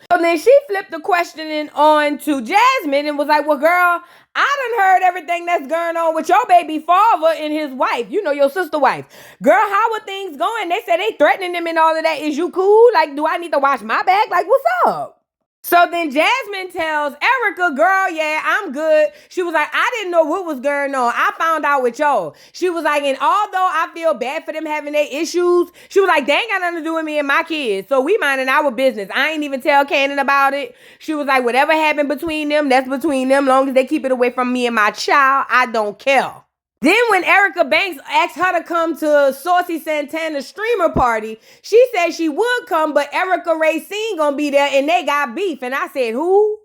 Erica. So then she flipped the questioning on to Jasmine and was like, well, girl, I done heard everything that's going on with your baby father and his wife. You know, your sister wife. Girl, how are things going? They said they threatening them and all of that. Is you cool? Like, do I need to watch my back? Like, what's up? So then Jasmine tells Erica, girl, yeah, I'm good. She was like, I didn't know what was going on. I found out with y'all. She was like, and although I feel bad for them having their issues, she was like, they ain't got nothing to do with me and my kids. So we minding our business. I ain't even tell Cannon about it. She was like, whatever happened between them, that's between them. Long as they keep it away from me and my child, I don't care. Then when Erica Banks asked her to come to Saucy Santana's streamer party, she said she would come, but Erica Racine gonna be there and they got beef. And I said, who?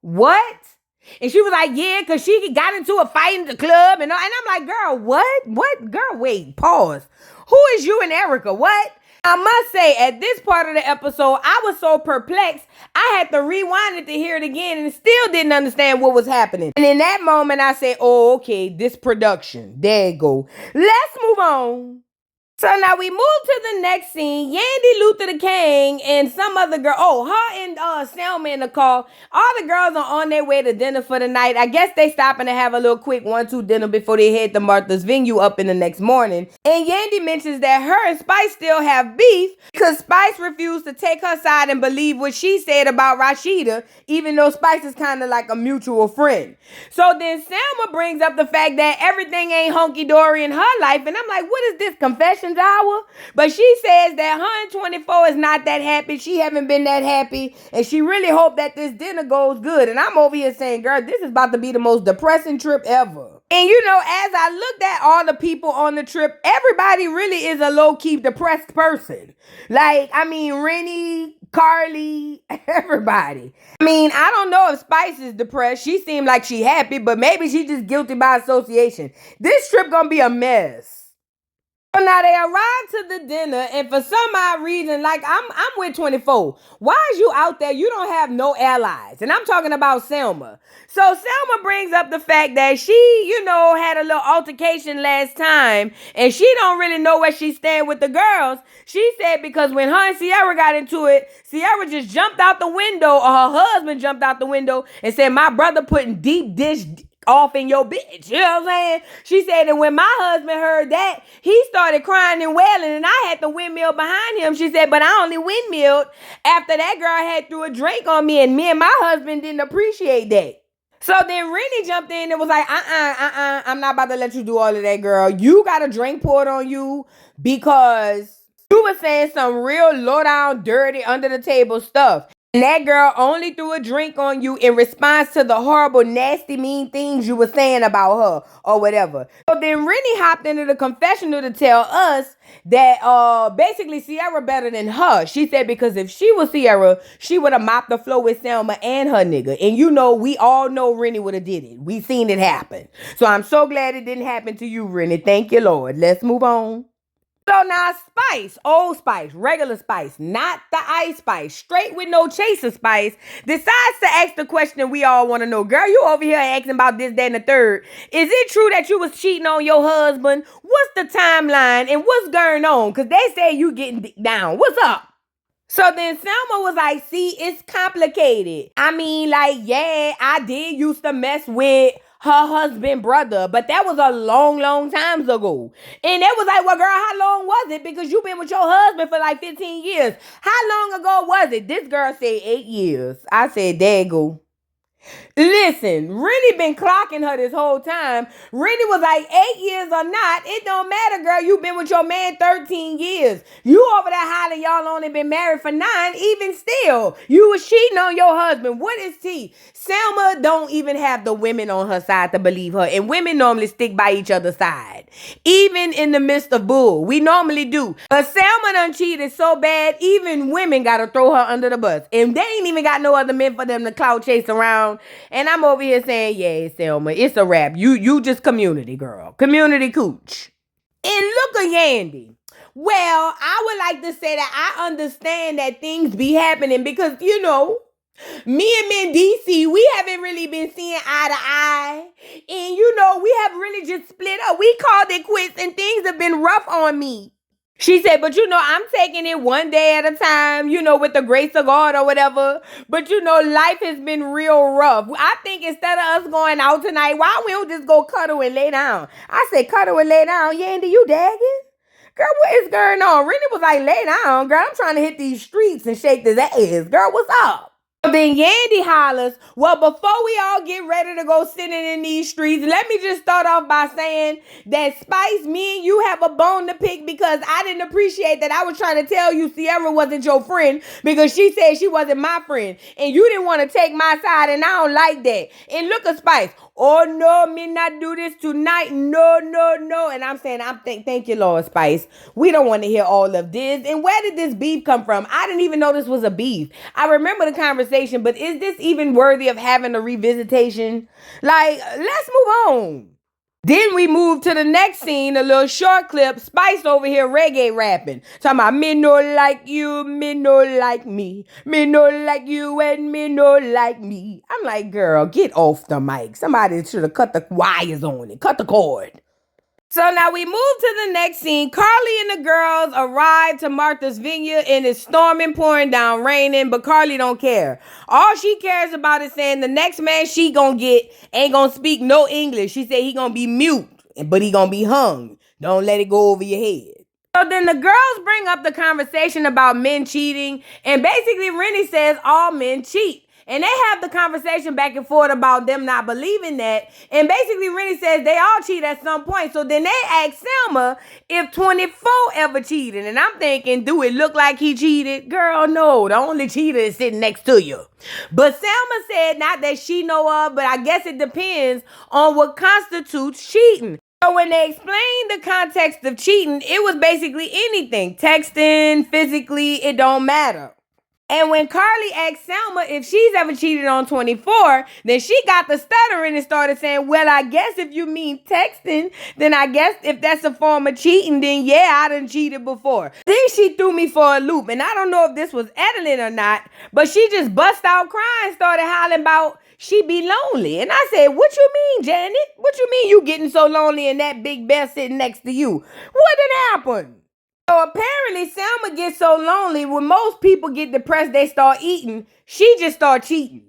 What? And she was like, yeah, because she got into a fight in the club. And I'm like, girl, what? What? Girl, wait, pause. Who is you and Erica? What? I must say, at this part of the episode, I was so perplexed, I had to rewind it to hear it again and still didn't understand what was happening. And in that moment, I said, oh, okay, this production. There you go. Let's move on. So now we move to the next scene. Yandy, Luther the King, and some other girl. Oh, her and Selma in the car. All the girls are on their way to dinner for the night. I guess they stopping to have a little quick 1-2 dinner before they head to Martha's Vineyard up in the next morning. And Yandy mentions that her and Spice still have beef because Spice refused to take her side and believe what she said about Rashida, even though Spice is kind of like a mutual friend. So then Selma brings up the fact that everything ain't hunky-dory in her life. And I'm like, what is this, confession hour? But she says that 124 is not that happy. She haven't been that happy. And she really hope that this dinner goes good. And I'm over here saying, girl, this is about to be the most depressing trip ever. And you know, as I looked at all the people on the trip, everybody really is a low-key depressed person. Like, I mean, Rennie, Carly, everybody. I mean, I don't know if Spice is depressed. She seemed like she happy, but maybe she just guilty by association. This trip gonna be a mess. So now they arrive to the dinner, and for some odd reason, like I'm with 24. Why is you out there? You don't have no allies. And I'm talking about Selma. So Selma brings up the fact that she, you know, had a little altercation last time, and she don't really know where she stand with the girls. She said because when her and Sierra got into it, Sierra just jumped out the window, or her husband jumped out the window and said, my brother putting deep dish off in your bitch. You know what I'm saying? She said that when my husband heard that, he started crying and wailing, and I had to windmill behind him. She said, but I only windmilled after that girl had threw a drink on me, and me and my husband didn't appreciate that. So then Rennie jumped in and was like, I'm not about to let you do all of that, girl. You got a drink poured on you because you were saying some real low down, dirty, under the table stuff. And that girl only threw a drink on you in response to the horrible, nasty, mean things you were saying about her or whatever. So then Rennie hopped into the confessional to tell us that basically Sierra better than her. She said because if she was Sierra, she would have mopped the floor with Selma and her nigga. And you know, we all know Rennie would have did it. We seen it happen. So I'm so glad it didn't happen to you, Rennie. Thank you, Lord. Let's move on. So now Spice, old Spice, regular Spice, not the Ice Spice, straight with no chaser Spice, decides to ask the question we all want to know. Girl, you over here asking about this, that, and the third. Is it true that you was cheating on your husband? What's the timeline and what's going on? Because they say you getting down. What's up? So then Selma was like, see, it's complicated. I mean, like, yeah, I did used to mess with her husband brother, but that was a long, long times ago. And they was like, well, girl, how long was it? Because you've been with your husband for like 15 years. How long ago was it? This girl said 8 years. I said, there you go. Listen, Rennie been clocking her this whole time. Rennie was like, 8 years or not, it don't matter, girl. You been with your man 13 years. You over there hollering y'all only been married for 9. Even still, you was cheating on your husband. What is tea? Selma don't even have the women on her side to believe her. And women normally stick by each other's side. Even in the midst of bull. We normally do. But Selma done cheated so bad, even women gotta throw her under the bus. And they ain't even got no other men for them to clout chase around. And I'm over here saying, yeah, Selma, it's a wrap. You just community, girl. Community cooch. And look at Yandy. Well, I would like to say that I understand that things be happening because, you know, me and men DC, we haven't really been seeing eye to eye. And, you know, we have really just split up. We called it quits and things have been rough on me. She said, but I'm taking it one day at a time, with the grace of God or whatever. But life has been real rough. I think instead of us going out tonight, why we don't just go cuddle and lay down? I said, cuddle and lay down. Yandy, you dagging? Girl, what is going on? Rennie was like, lay down, girl. I'm trying to hit these streets and shake this ass. Girl, what's up? Then Yandy hollers, well, before we all get ready to go sitting in these streets, let me just start off by saying that Spice, me and you have a bone to pick because I didn't appreciate that I was trying to tell you Sierra wasn't your friend because she said she wasn't my friend and you didn't want to take my side and I don't like that. And look at Spice. Oh, no, me not do this tonight. No, no, no. And I'm saying, thank you, Lord Spice. We don't want to hear all of this. And where did this beef come from? I didn't even know this was a beef. I remember the conversation, but is this even worthy of having a revisitation? Like, let's move on. Then we move to the next scene, a little short clip, Spice over here reggae rapping. Talking about me no like you, me no like me. Me no like you and me no like me. I'm like, girl, get off the mic. Somebody should have cut the wires on it. Cut the cord. So now we move to the next scene. Carly and the girls arrive to Martha's Vineyard and it's storming, pouring down, raining, but Carly don't care. All she cares about is saying the next man she gonna get ain't gonna speak no English. She said he gonna be mute, but he gonna be hung. Don't let it go over your head. So then the girls bring up the conversation about men cheating, and basically Rennie says all men cheat. And they have the conversation back and forth about them not believing that. And basically, Rennie says they all cheat at some point. So then they ask Selma if 24 ever cheated. And I'm thinking, do it look like he cheated? Girl, no. The only cheater is sitting next to you. But Selma said not that she know of, but I guess it depends on what constitutes cheating. So when they explained the context of cheating, it was basically anything. Texting, physically, it don't matter. And when Carly asked Selma if she's ever cheated on 24, then she got the stuttering and started saying, well, I guess if you mean texting, then I guess if that's a form of cheating, then yeah, I done cheated before. Then she threw me for a loop. And I don't know if this was edited or not, but she just bust out crying, started hollering about she be lonely. And I said, what you mean, Janet? What you mean you getting so lonely and that big bear sitting next to you? What did happen? So apparently Selma gets so lonely when most people get depressed, they start eating. She just start cheating.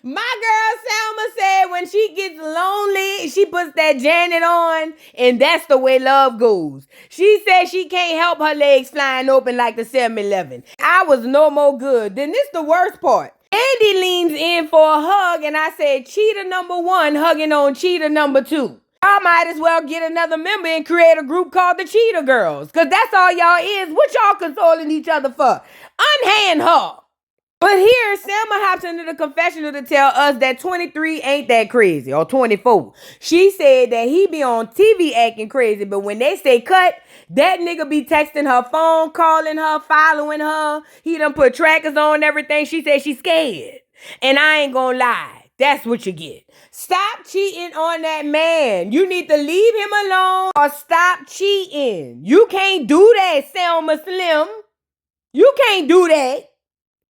My girl Selma said when she gets lonely, she puts that Janet on, and that's the way love goes. She said she can't help her legs flying open like the 7-Eleven. I was no more good. Then this the worst part. Andy leans in for a hug, and I said, cheater number 1 hugging on cheater number 2. Y'all might as well get another member and create a group called the Cheater Girls. Because that's all y'all is. What y'all consoling each other for? Unhand her. But here, Selma hops into the confessional to tell us that 23 ain't that crazy. Or 24. She said that he be on TV acting crazy. But when they say cut, that nigga be texting her phone, calling her, following her. He done put trackers on everything. She said she's scared. And I ain't gonna lie. That's what you get. Stop cheating on that man. You need to leave him alone or stop cheating. You can't do that, Selma Slim. You can't do that.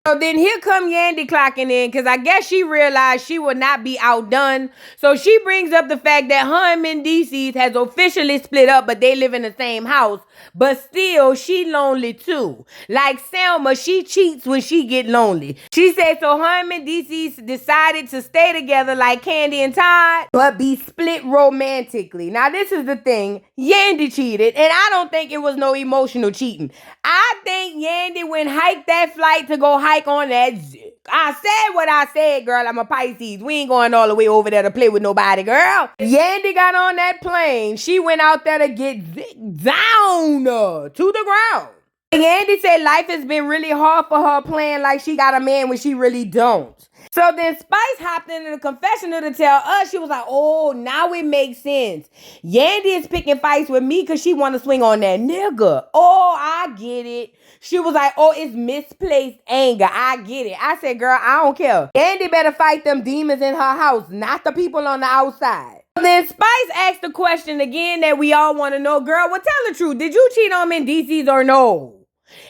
So then here come Yandy clocking in because I guess she realized she would not be outdone. So she brings up the fact that her and Mendices has officially split up, but they live in the same house. But still, she lonely too. Like Selma, she cheats when she get lonely. She said so her and Mendices decided to stay together like Candy and Todd, but be split romantically. Now this is the thing. Yandy cheated, and I don't think it was no emotional cheating. I think Yandy went hike that flight to go hike on that zip. I said what I said, girl. I'm a Pisces. We ain't going all the way over there to play with nobody, girl. Yandy got on that plane. She went out there to get down to the ground. Yandy said life has been really hard for her playing like she got a man when she really don't. So then Spice hopped into the confessional to tell us, she was like, oh, now it makes sense. Yandy is picking fights with me because she want to swing on that nigga. Oh, I get it. She was like, oh, it's misplaced anger. I get it. I said, girl, I don't care. Yandy better fight them demons in her house, not the people on the outside. Then Spice asked the question again that we all want to know. Girl, well, tell the truth. Did you cheat on Mendices or no?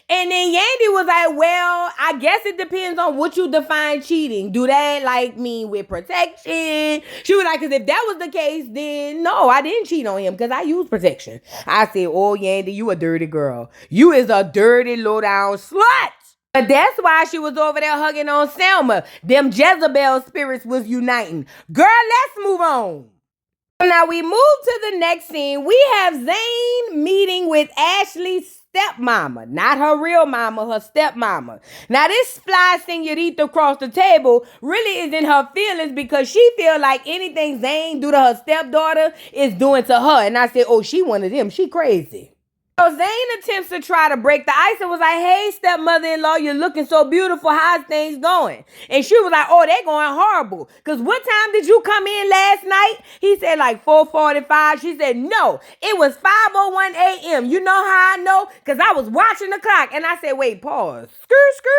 And then Yandy was like, well, I guess it depends on what you define cheating. Do that like mean with protection? She was like, because if that was the case, then no, I didn't cheat on him because I used protection. I said, oh, Yandy, you a dirty girl. You is a dirty, low-down slut. But that's why she was over there hugging on Selma. Them Jezebel spirits was uniting. Girl, let's move on. Now we move to the next scene. We have Zayn meeting with Ashley's stepmama. Not her real mama, her stepmama. Now this fly senorita across the table really is in her feelings because she feel like anything Zayn do to her stepdaughter is doing to her. And I said, oh, she one of them. She crazy. So Zayn attempts to try to break the ice and was like, hey, stepmother-in-law, you're looking so beautiful. How's things going? And she was like, oh, they're going horrible. Because what time did you come in last night? He said like 4:45. She said, no, it was 5:01 a.m. You know how I know? Because I was watching the clock. And I said, wait, pause. Skirt.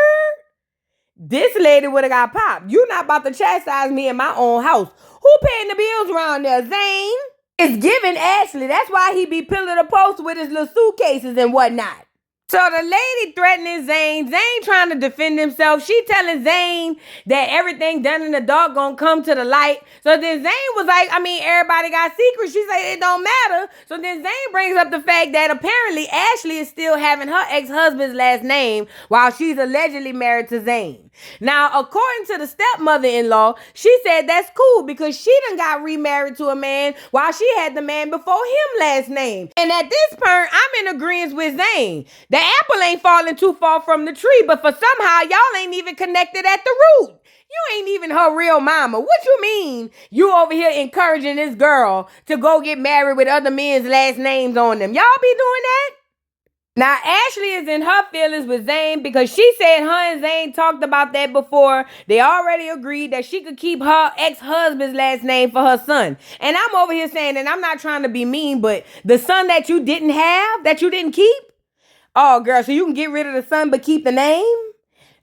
This lady would have got popped. You're not about to chastise me in my own house. Who paying the bills around there, Zayn? It's giving Ashley. That's why he be pillar the post with his little suitcases and whatnot. So the lady threatening Zayn. Zayn trying to defend himself. She telling Zayn that everything done in the dark gonna come to the light. So then Zayn was like, I mean, everybody got secrets. She said it don't matter. So then Zayn brings up the fact that apparently Ashley is still having her ex-husband's last name while she's allegedly married to Zayn. Now, according to the stepmother-in-law, she said that's cool because she done got remarried to a man while she had the man before him last name. And at this point, I'm in agreement with Zayn. The apple ain't falling too far from the tree, but for somehow y'all ain't even connected at the root. You ain't even her real mama. What you mean you over here encouraging this girl to go get married with other men's last names on them? Y'all be doing that? Now, Ashley is in her feelings with Zayn because she said her and Zayn talked about that before. They already agreed that she could keep her ex-husband's last name for her son. And I'm over here saying, and I'm not trying to be mean, but the son that you didn't have, that you didn't keep? Oh, girl, so you can get rid of the son but keep the name?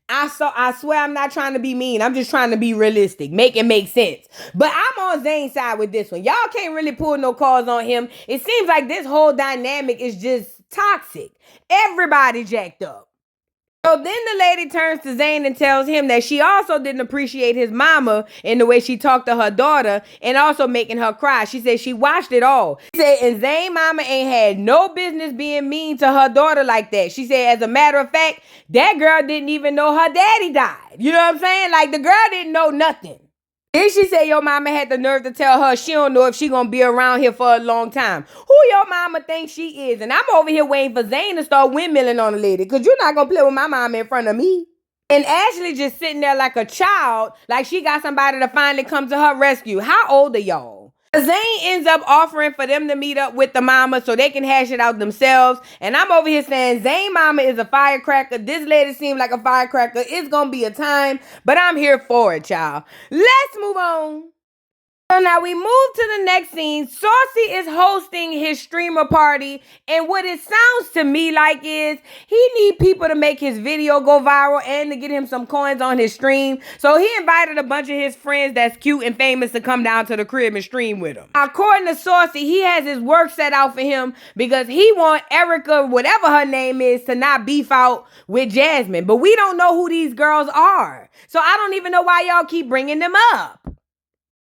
I swear I'm not trying to be mean. I'm just trying to be realistic. Make it make sense. But I'm on Zayn's side with this one. Y'all can't really pull no calls on him. It seems like this whole dynamic is just toxic. Everybody jacked up. So then the lady turns to Zayn and tells him that she also didn't appreciate his mama in the way she talked to her daughter and also making her cry. She said she watched it all. She said, and Zayn mama ain't had no business being mean to her daughter like that. She said, as a matter of fact, that girl didn't even know her daddy died. You know what I'm saying? Like the girl didn't know nothing. Then she said your mama had the nerve to tell her she don't know if she gonna be around here for a long time. Who your mama thinks she is? And I'm over here waiting for Zayn to start windmilling on the lady because you're not gonna play with my mama in front of me. And Ashley just sitting there like a child, like she got somebody to finally come to her rescue. How old are y'all? Zayn ends up offering for them to meet up with the mama so they can hash it out themselves. And I'm over here saying Zayn mama is a firecracker. This lady seems like a firecracker. It's going to be a time, but I'm here for it, y'all. Let's move on. So now we move to the next scene. Saucy is hosting his streamer party. And what it sounds to me like is he need people to make his video go viral and to get him some coins on his stream. So he invited a bunch of his friends that's cute and famous to come down to the crib and stream with him. According to Saucy, he has his work set out for him because he want Erica, whatever her name is, to not beef out with Jasmine. But we don't know who these girls are. So I don't even know why y'all keep bringing them up.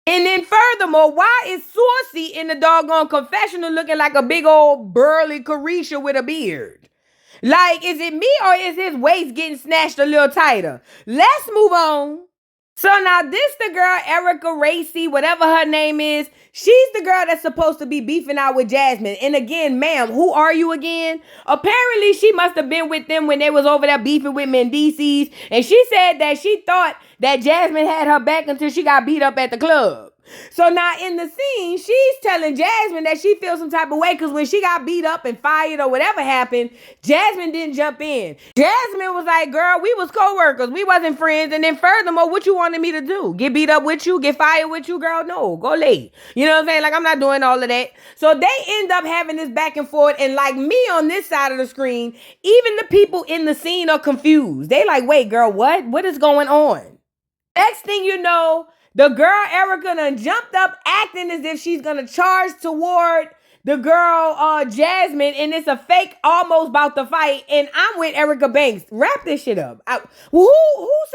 And then furthermore, why is Saucy in the doggone confessional looking like a big old burly Carisha with a beard? Like, is it me or is his waist getting snatched a little tighter? Let's move on. So now this the girl, Erica Racy, whatever her name is. She's the girl that's supposed to be beefing out with Jasmine. And again, ma'am, who are you again? Apparently, she must have been with them when they was over there beefing with Mendices. And she said that she thought that Jasmine had her back until she got beat up at the club. So now in the scene, she's telling Jasmine that she feels some type of way because when she got beat up and fired or whatever happened, Jasmine didn't jump in. Jasmine was like, girl, we was co-workers. We wasn't friends. And then furthermore, what you wanted me to do? Get beat up with you? Get fired with you? Girl, no. Go late. You know what I'm saying? Like, I'm not doing all of that. So they end up having this back and forth. And like me on this side of the screen, even the people in the scene are confused. They like, wait, girl, what? What is going on? Next thing you know, the girl Erica done jumped up acting as if she's going to charge toward the girl Jasmine, and it's a fake almost about to fight, and I'm with Erica Banks. Wrap this shit up. Who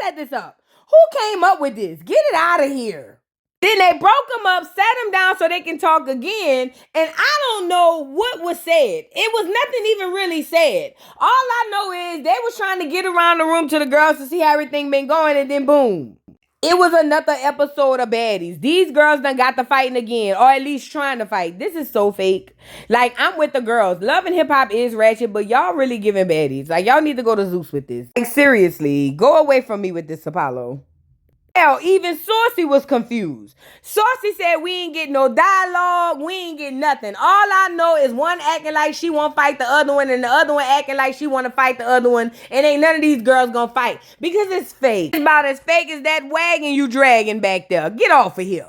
set this up? Who came up with this? Get it out of here. Then they broke them up, sat them down so they can talk again, and I don't know what was said. It was nothing even really said. All I know is they was trying to get around the room to the girls to see how everything been going, and then boom. It was another episode of baddies. These girls done got to fighting again, or at least trying to fight. This is so fake. Like, I'm with the girls. Love and hip hop is ratchet, but y'all really giving baddies. Like, y'all need to go to Zeus with this. Like, seriously, go away from me with this, Apollo. Hell, even Saucy was confused. Saucy said we ain't get no dialogue, we ain't get nothing. All I know is one acting like she won't fight the other one, and the other one acting like she want to fight the other one, and ain't none of these girls gonna fight because it's fake. It's about as fake as that wagon you dragging back there. Get off of here.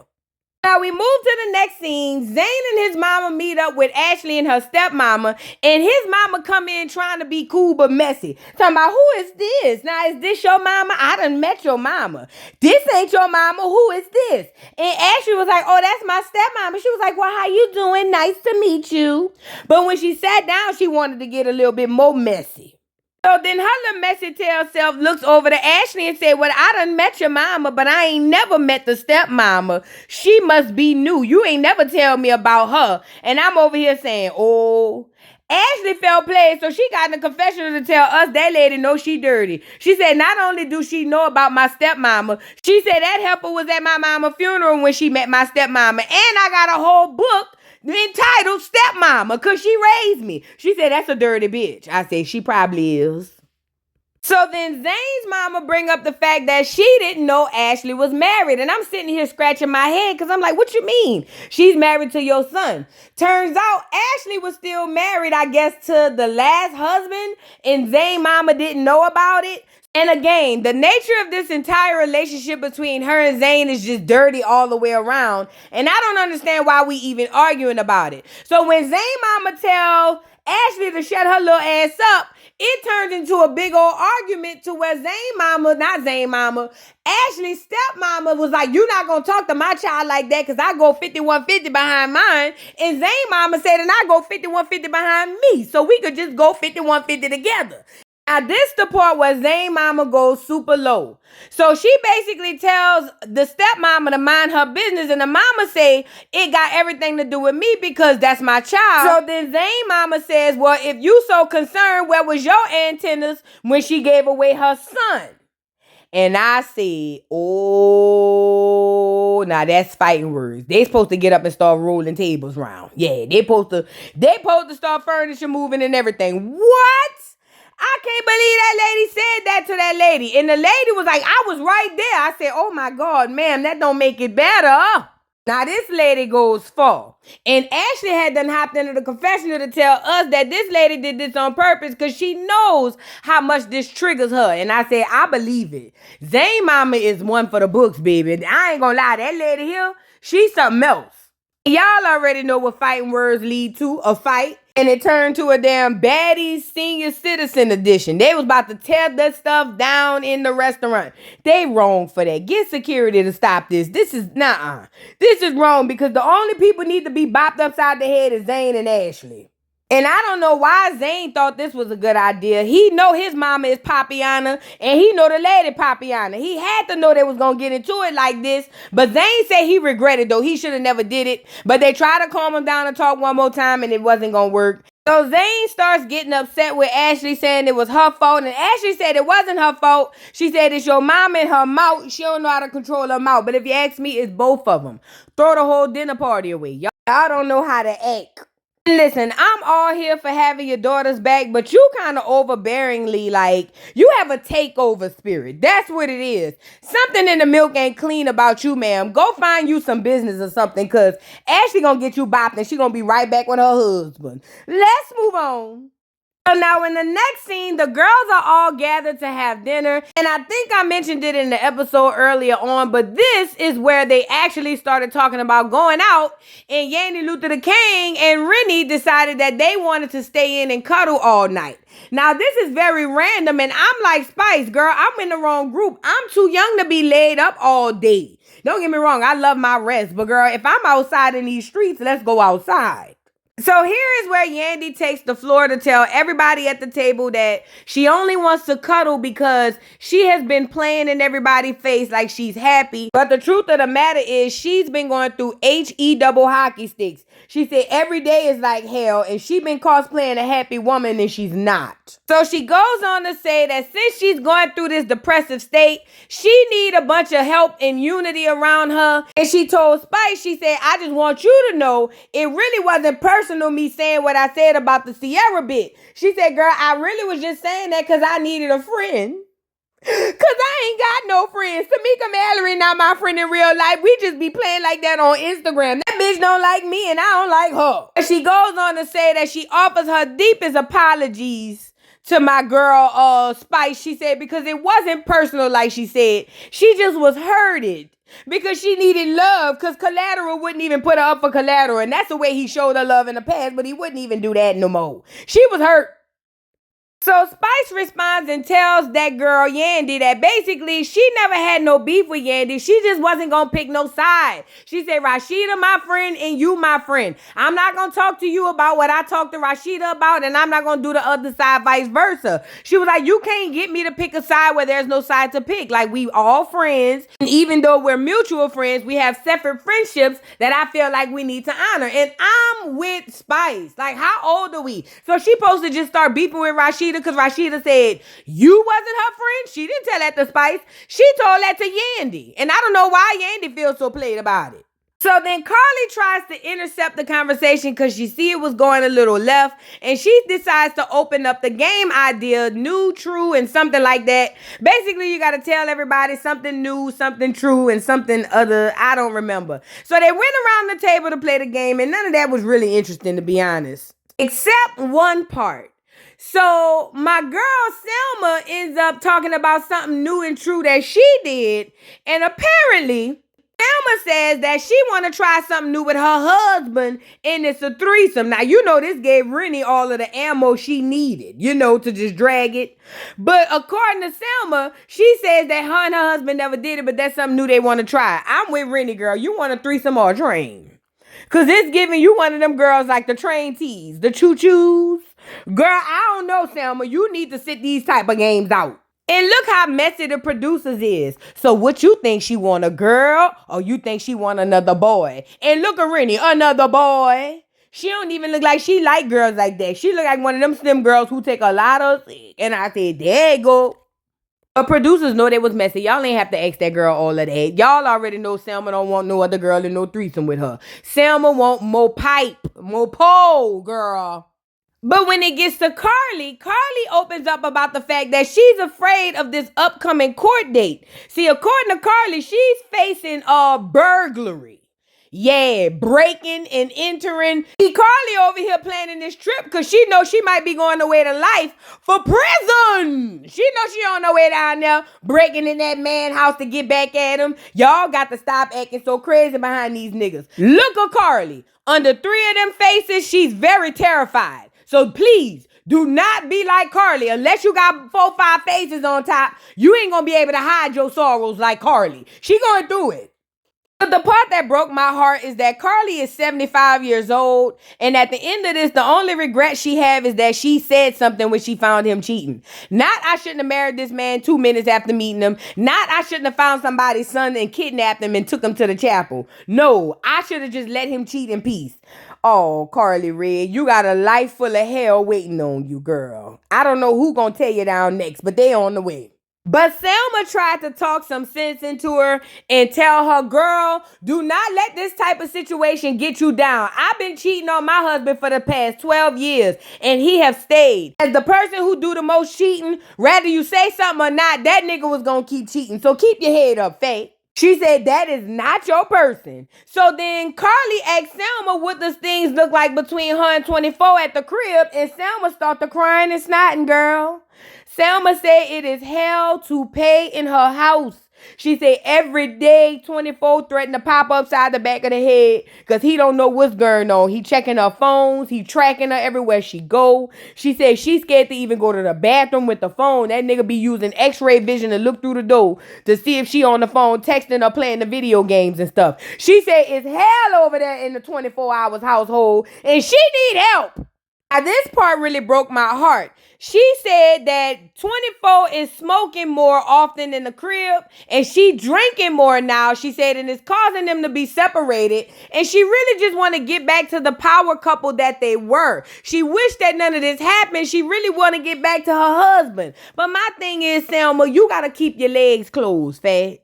Now we move to the next scene. Zayn and his mama meet up with Ashley and her stepmama, and his mama come in trying to be cool but messy. Talking about, who is this? Now, is this your mama? I done met your mama. This ain't your mama. Who is this? And Ashley was like, oh, that's my stepmama. She was like, well, how you doing? Nice to meet you. But when she sat down, she wanted to get a little bit more messy. So then her little messy tail self looks over to Ashley and said, well, I done met your mama, but I ain't never met the stepmama. She must be new. You ain't never tell me about her. And I'm over here saying, oh. Ashley fell play, so she got in the confessional to tell us that lady knows she dirty. She said not only do she know about my stepmama, she said that helper was at my mama's funeral when she met my stepmama. And I got a whole book entitled Stepmama, because she raised me. She said, that's a dirty bitch. I said, she probably is. So then Zayn's mama bring up the fact that she didn't know Ashley was married. And I'm sitting here scratching my head because I'm like, what you mean? She's married to your son. Turns out Ashley was still married, I guess, to the last husband. And Zayn mama didn't know about it. And again, the nature of this entire relationship between her and Zayn is just dirty all the way around. And I don't understand why we even arguing about it. So when Zayn mama tell Ashley to shut her little ass up, it turned into a big old argument to where Ashley's stepmama was like, you're not going to talk to my child like that because I go 5150 behind mine. And Zayn mama said, and I go 5150 behind me. So we could just go 5150 together. Now, this the part where Zayn mama goes super low. So she basically tells the stepmama to mind her business, and the mama say, it got everything to do with me because that's my child. So then Zayn mama says, well, if you so concerned, where was your antennas when she gave away her son? And I said, oh, now that's fighting words. They supposed to get up and start rolling tables around. Yeah, they supposed to start furniture moving and everything. What? I can't believe that lady said that to that lady. And the lady was like, I was right there. I said, oh my God, ma'am, that don't make it better. Now this lady goes far. And Ashley had done hopped into the confessional to tell us that this lady did this on purpose because she knows how much this triggers her. And I said, I believe it. Zayn mama is one for the books, baby. I ain't gonna lie, that lady here, she's something else. Y'all already know what fighting words lead to, a fight. And it turned to a damn baddies senior citizen edition. They was about to tear that stuff down in the restaurant. They wrong for that. Get security to stop this. This is, This is wrong because the only people need to be bopped upside the head is Zayn and Ashley. And I don't know why Zayn thought this was a good idea. He know his mama is Papiana, and he know the lady Papiana. He had to know they was going to get into it like this. But Zayn said he regretted, though. He should have never did it. But they tried to calm him down and talk one more time, and it wasn't going to work. So Zayn starts getting upset with Ashley, saying it was her fault. And Ashley said it wasn't her fault. She said it's your mom and her mouth. She don't know how to control her mouth. But if you ask me, it's both of them. Throw the whole dinner party away. Y'all don't know how to act. Listen, I'm all here for having your daughters back, but you kind of overbearingly, like, you have a takeover spirit. That's what it is. Something in the milk ain't clean about you, ma'am. Go find you some business or something, because Ashley gonna get you bopped and she gonna be right back with her husband. Let's move on. So now in the next scene, the girls are all gathered to have dinner. And I think I mentioned it in the episode earlier on, but this is where they actually started talking about going out. And Yandy, Luther the King, and Rennie decided that they wanted to stay in and cuddle all night. Now, this is very random, and I'm like, Spice, girl, I'm in the wrong group. I'm too young to be laid up all day. Don't get me wrong, I love my rest. But girl, if I'm outside in these streets, let's go outside. So here is where Yandy takes the floor to tell everybody at the table that she only wants to cuddle because she has been playing in everybody's face like she's happy. But the truth of the matter is she's been going through HE double hockey sticks. She said every day is like hell and she's been cosplaying a happy woman and she's not. So she goes on to say that since she's going through this depressive state, she need a bunch of help and unity around her. And she told Spice, she said, I just want you to know it really wasn't personal me saying what I said about the Sierra bit. She said, girl, I really was just saying that because I needed a friend. Cause I ain't got no friends. Tamika Mallory not my friend in real life. We just be playing like that on Instagram. That bitch don't like me and I don't like her. And she goes on to say that she offers her deepest apologies to my girl Spice. She said because it wasn't personal like she said. She just was hurted because she needed love because Collateral wouldn't even put her up for Collateral. And that's the way he showed her love in the past, but he wouldn't even do that no more. She was hurt. So Spice responds and tells that girl Yandy that basically she never had no beef with Yandy. She just wasn't going to pick no side. She said, Rashida my friend and you my friend. I'm not going to talk to you about what I talked to Rashida about and I'm not going to do the other side vice versa. She was like, you can't get me to pick a side where there's no side to pick. Like we all friends. And even though we're mutual friends, we have separate friendships that I feel like we need to honor. And I'm with Spice. Like how old are we? So she supposed to just start beefing with Rashida because Rashida said you wasn't her friend. She didn't tell that to Spice. She told that to Yandy. And I don't know why Yandy feels so played about it. So then Carly tries to intercept the conversation because she see it was going a little left. And she decides to open up the game idea, new, true, and something like that. Basically, you got to tell everybody something new, something true, and something other. I don't remember. So they went around the table to play the game. And none of that was really interesting, to be honest. Except one part. So my girl Selma ends up talking about something new and true that she did. And apparently, Selma says that she want to try something new with her husband and it's a threesome. Now, you know this gave Rennie all of the ammo she needed, to just drag it. But according to Selma, she says that her and her husband never did it, but that's something new they want to try. I'm with Rennie, girl. You want a threesome or a train? Because it's giving you one of them girls like the train tees, the choo-choos. Girl, I don't know, Selma. You need to sit these type of games out. And look how messy the producers is. So what you think, she want a girl or you think she want another boy? And look at Rennie, another boy. She don't even look like she like girls like that. She look like one of them slim girls who take a lot of... And I said, there you go. But producers know they was messy. Y'all ain't have to ask that girl all of that. Y'all already know Selma don't want no other girl and no threesome with her. Selma want more pipe, more pole, girl. But when it gets to Carly opens up about the fact that she's afraid of this upcoming court date. See, according to Carly, she's facing burglary. Yeah, breaking and entering. See, Carly over here planning this trip because she knows she might be going away to life for prison. She knows she on her way down there breaking in that man house to get back at him. Y'all got to stop acting so crazy behind these niggas. Look at Carly. Under 3 of them faces, she's very terrified. So please, do not be like Carly. Unless you got 4, 5 faces on top, you ain't going to be able to hide your sorrows like Carly. She going through it. But the part that broke my heart is that Carly is 75 years old. And at the end of this, the only regret she have is that she said something when she found him cheating. Not I shouldn't have married this man 2 minutes after meeting him. Not I shouldn't have found somebody's son and kidnapped him and took him to the chapel. No, I should have just let him cheat in peace. Oh, Carly Red, you got a life full of hell waiting on you, girl. I don't know who gonna tear you down next, but they on the way. But Selma tried to talk some sense into her and tell her, girl, do not let this type of situation get you down. I've been cheating on my husband for the past 12 years, and he have stayed. As the person who do the most cheating, whether you say something or not, that nigga was gonna keep cheating. So keep your head up, Faye. She said, that is not your person. So then Carly asked Selma what does things look like between her and 24 at the crib, and Selma started crying and snotting, girl. Selma said it is hell to pay in her house. She said every day 24 threatened to pop upside the back of the head because he don't know what's going on. He checking her phones. He tracking her everywhere she go. She said she's scared to even go to the bathroom with the phone. That nigga be using x-ray vision to look through the door to see if she on the phone texting or playing the video games and stuff. She said it's hell over there in the 24 hours household and she need help. Now, this part really broke my heart. She said that 24 is smoking more often in the crib and she drinking more now. She said, and it's causing them to be separated. And she really just want to get back to the power couple that they were. She wished that none of this happened. She really want to get back to her husband. But my thing is, Selma, you got to keep your legs closed, fat.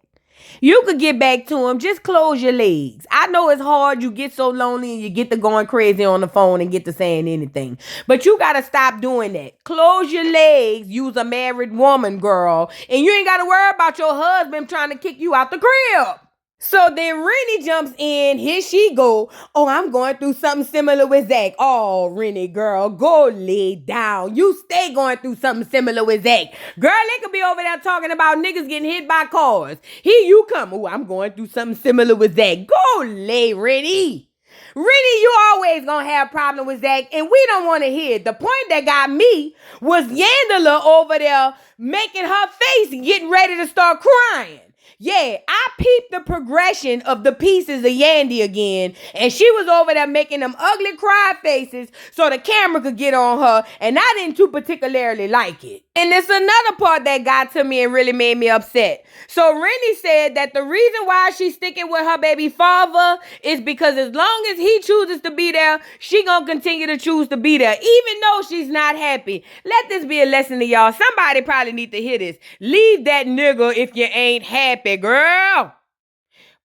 You could get back to him. Just close your legs. I know it's hard. You get so lonely and you get to going crazy on the phone and get to saying anything. But you got to stop doing that. Close your legs. Use a married woman, girl. And you ain't got to worry about your husband trying to kick you out the crib. So then Rennie jumps in. Here she go. Oh, I'm going through something similar with Zach. Oh, Rennie, girl, go lay down. You stay going through something similar with Zach. Girl, they could be over there talking about niggas getting hit by cars. Here you come. Oh, I'm going through something similar with Zach. Go lay, Rennie. Rennie, you always gonna have a problem with Zach, and we don't want to hear it. The point that got me was Yandala over there making her face getting ready to start crying. Yeah, I peeped the progression of the pieces of Yandy again, and she was over there making them ugly cry faces so the camera could get on her, and I didn't too particularly like it. And it's another part that got to me and really made me upset. So Rennie said that the reason why she's sticking with her baby father is because as long as he chooses to be there, she gonna continue to choose to be there, even though she's not happy. Let this be a lesson to y'all. Somebody probably need to hear this. Leave that nigga if you ain't happy, girl.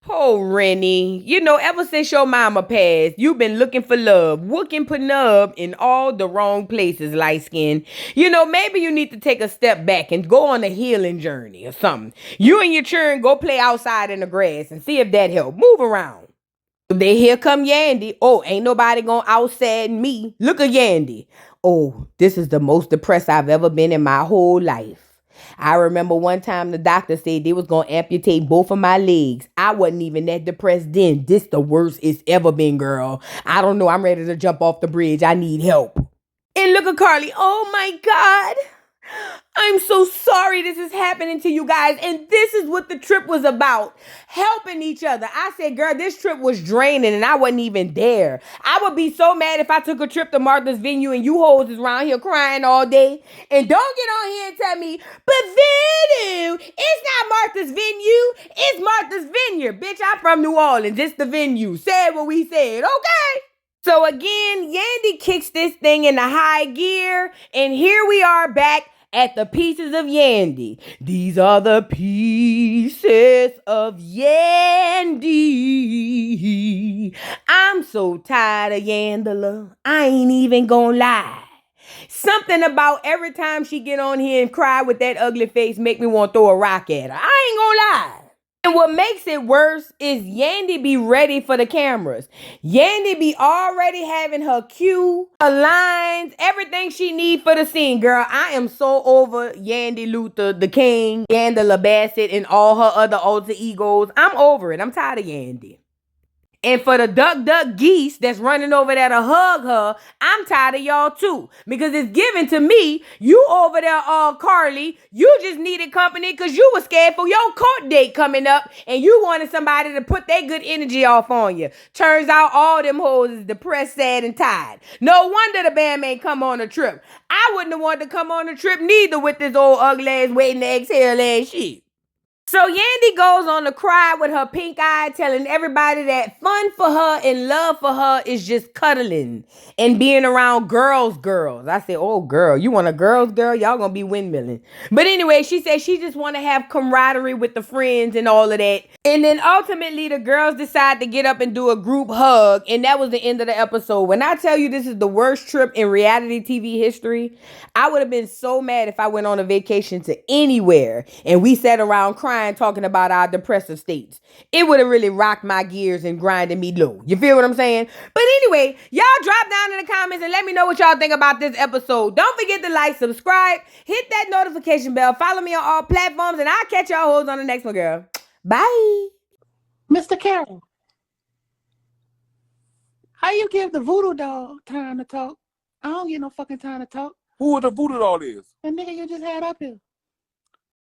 Poor Rennie. You know, ever since your mama passed, you've been looking for love, whooking penub in all the wrong places, light skin. You know, maybe you need to take a step back and go on a healing journey or something. You and your children go play outside in the grass and see if that help. Move around. Then here come Yandy. Oh, ain't nobody gonna outside me. Look at Yandy. Oh, this is the most depressed I've ever been in my whole life. I remember one time the doctor said they was going to amputate both of my legs. I wasn't even that depressed then. This the worst it's ever been, girl. I don't know. I'm ready to jump off the bridge. I need help. And look at Carly. Oh, my God. I'm so sorry this is happening to you guys. And this is what the trip was about. Helping each other. I said, girl, this trip was draining and I wasn't even there. I would be so mad if I took a trip to Martha's Vineyard and you hoes is around here crying all day. And don't get on here and tell me, but Vinny, it's not Martha's Vineyard. It's Martha's Vineyard. Bitch, I'm from New Orleans. It's the venue. Said what we said. Okay. So again, Yandy kicks this thing into high gear. And here we are back at the pieces of Yandy. These are the pieces of Yandy. I'm so tired of Yandala. I ain't even gonna lie. Something about every time she get on here and cry with that ugly face make me want to throw a rock at her. I ain't gonna lie. And what makes it worse is Yandy be ready for the cameras. Yandy be already having her cue, her lines, everything she need for the scene. Girl, I am so over Yandy Luther, the King, Yandala Bassett, and all her other alter egos. I'm over it. I'm tired of Yandy. And for the duck geese that's running over there to hug her, I'm tired of y'all too. Because it's given to me, you over there, Carly, you just needed company because you were scared for your court date coming up and you wanted somebody to put their good energy off on you. Turns out all them hoes is depressed, sad, and tired. No wonder the band ain't come on a trip. I wouldn't have wanted to come on a trip neither with this old ugly ass waiting to exhale ass shit. So Yandy goes on to cry with her pink eye, telling everybody that fun for her and love for her is just cuddling and being around girls. I said, oh, girl, you want a girl? Y'all gonna be windmilling. But anyway, she said she just want to have camaraderie with the friends and all of that. And then ultimately, the girls decide to get up and do a group hug. And that was the end of the episode. When I tell you this is the worst trip in reality TV history, I would have been so mad if I went on a vacation to anywhere and we sat around crying talking about our depressive states. It would have really rocked my gears and grinded me low. You feel what I'm saying? But anyway, y'all drop down in the comments and let me know what y'all think about this episode. Don't forget to like, subscribe, hit that notification bell, follow me on all platforms, and I'll catch y'all hoes on the next one, girl. Bye. Mr. Carroll, how you give the voodoo doll time to talk? I don't get no fucking time to talk. Who the voodoo doll is? The nigga you just had up here.